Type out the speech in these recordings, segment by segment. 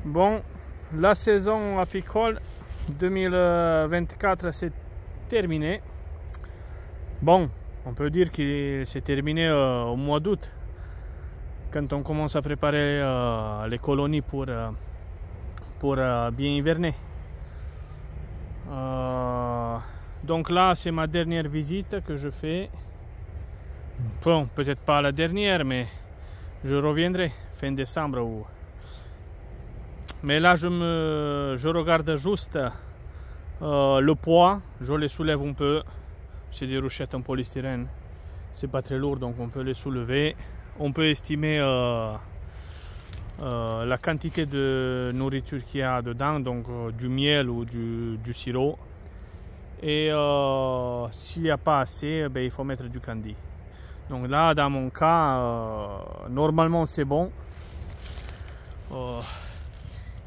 Bon, la saison apicole 2024 c'est terminé. Bon, on peut dire que c'est terminé au mois d'août, quand on commence à préparer les colonies pour bien hiverner. Donc là, c'est ma dernière visite que je fais. Bon, peut-être pas la dernière, mais je reviendrai fin décembre. Mais là, je regarde juste le poids. Je les soulève un peu. C'est des rochettes en polystyrène. C'est pas très lourd, donc on peut les soulever. On peut estimer la quantité de nourriture qu'il y a dedans, donc du miel ou du sirop. Et s'il n'y a pas assez, ben, il faut mettre du candy. Donc là, dans mon cas, normalement c'est bon.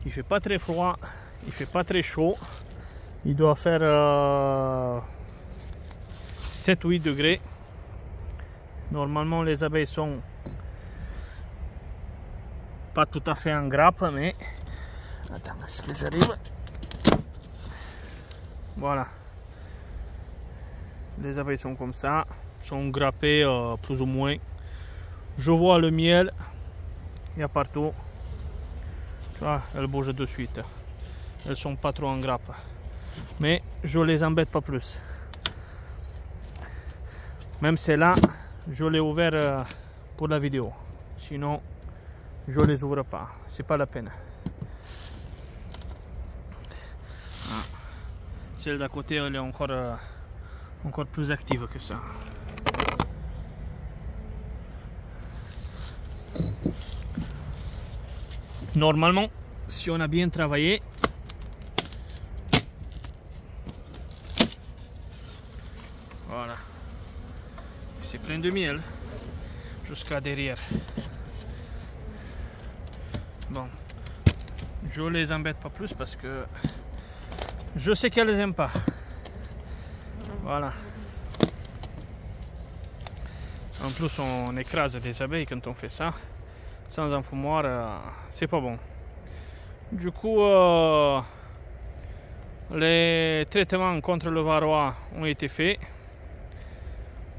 Il fait pas très froid, il fait pas très chaud. Il doit faire 7-8 degrés. Normalement, les abeilles sont pas tout à fait en grappe, mais attends, est-ce que j'arrive? Voilà. Les abeilles sont comme ça, sont grappées plus ou moins. Je vois le miel, il y a partout. Tu vois, elles bougent de suite. Elles sont pas trop en grappe. Mais je les embête pas plus. Même celle-là, je l'ai ouvert pour la vidéo. Sinon, je les ouvre pas. C'est pas la peine. Celle d'à côté, elle est encore plus active que ça. Normalement, si on a bien travaillé, voilà, c'est plein de miel jusqu'à derrière. Bon, je les embête pas plus parce que je sais qu'elles les aiment pas. Voilà. En plus, on écrase des abeilles quand on fait ça. Sans enfoumoir, c'est pas bon. Du coup, les traitements contre le varroa ont été faits.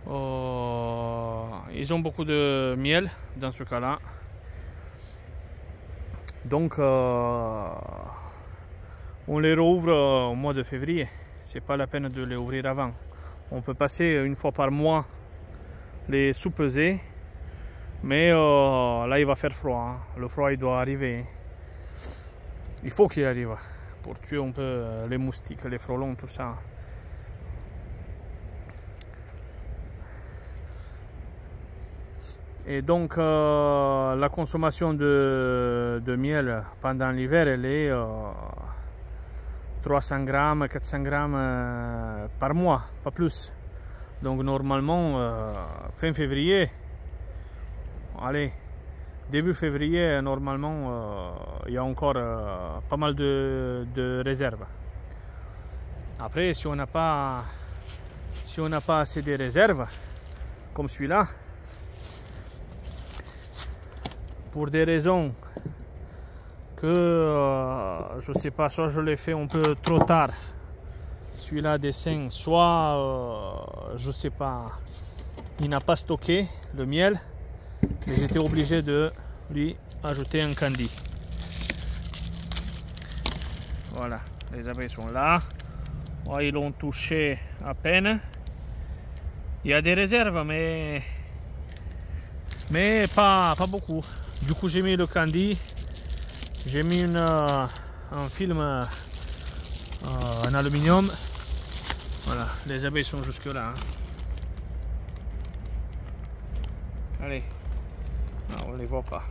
Ils ont beaucoup de miel dans ce cas-là. Donc, on les rouvre au mois de février. C'est pas la peine de les ouvrir avant. On peut passer une fois par mois les sous-peser. Mais là, il va faire froid. Hein. Le froid, il doit arriver. Il faut qu'il arrive pour tuer un peu les moustiques, les frelons, tout ça. Et donc, la consommation de miel pendant l'hiver, elle est 300 grammes, 400 grammes par mois, pas plus. Donc, normalement, fin février, allez, début février, normalement, il y a encore pas mal de réserves. Après, si on n'a pas assez de réserves, comme celui-là, pour des raisons que je sais pas, soit je l'ai fait un peu trop tard, celui-là des 5, soit je sais pas, il n'a pas stocké le miel. Mais j'étais obligé de lui ajouter un candy. Voilà, les abeilles sont là. Oh, ils l'ont touché à peine. Il y a des réserves, mais pas beaucoup. Du coup, j'ai mis le candy. J'ai mis un film en aluminium. Voilà, les abeilles sont jusque là. Hein. Allez. Non, on les voit pas.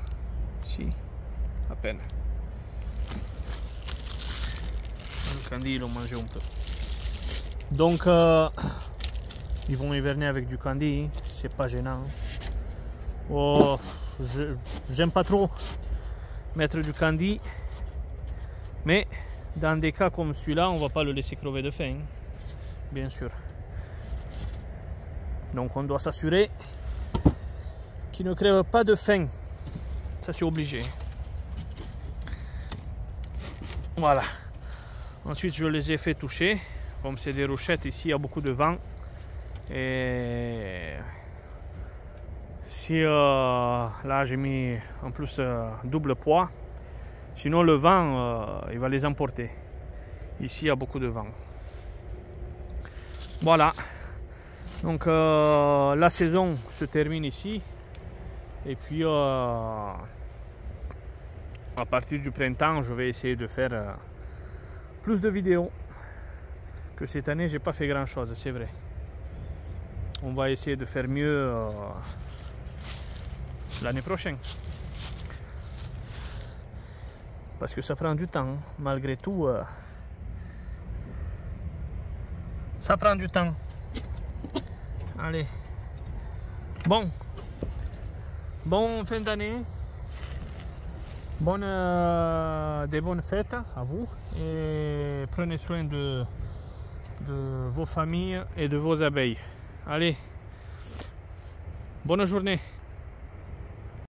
Si, à peine. Le candy, ils l'ont mangé un peu. Donc, ils vont hiverner avec du candy. C'est pas gênant. Oh, j'aime pas trop mettre du candy. Mais, dans des cas comme celui-là, on va pas le laisser crever de faim. Bien sûr. Donc, on doit s'assurer qui ne crève pas de faim. Ça, c'est obligé. Voilà. Ensuite, je les ai fait toucher. Comme c'est des rochettes, ici il y a beaucoup de vent. Et si là j'ai mis en plus double poids, sinon le vent il va les emporter. Ici il y a beaucoup de vent. Voilà. Donc la saison se termine ici. Et puis à partir du printemps, je vais essayer de faire plus de vidéos. Que cette année, j'ai pas fait grand chose, c'est vrai. On va essayer de faire mieux l'année prochaine. Parce que ça prend du temps, malgré tout. Ça prend du temps. Allez. Bon fin d'année. Des bonnes fêtes à vous. Et prenez soin de vos familles et de vos abeilles. Allez. Bonne journée.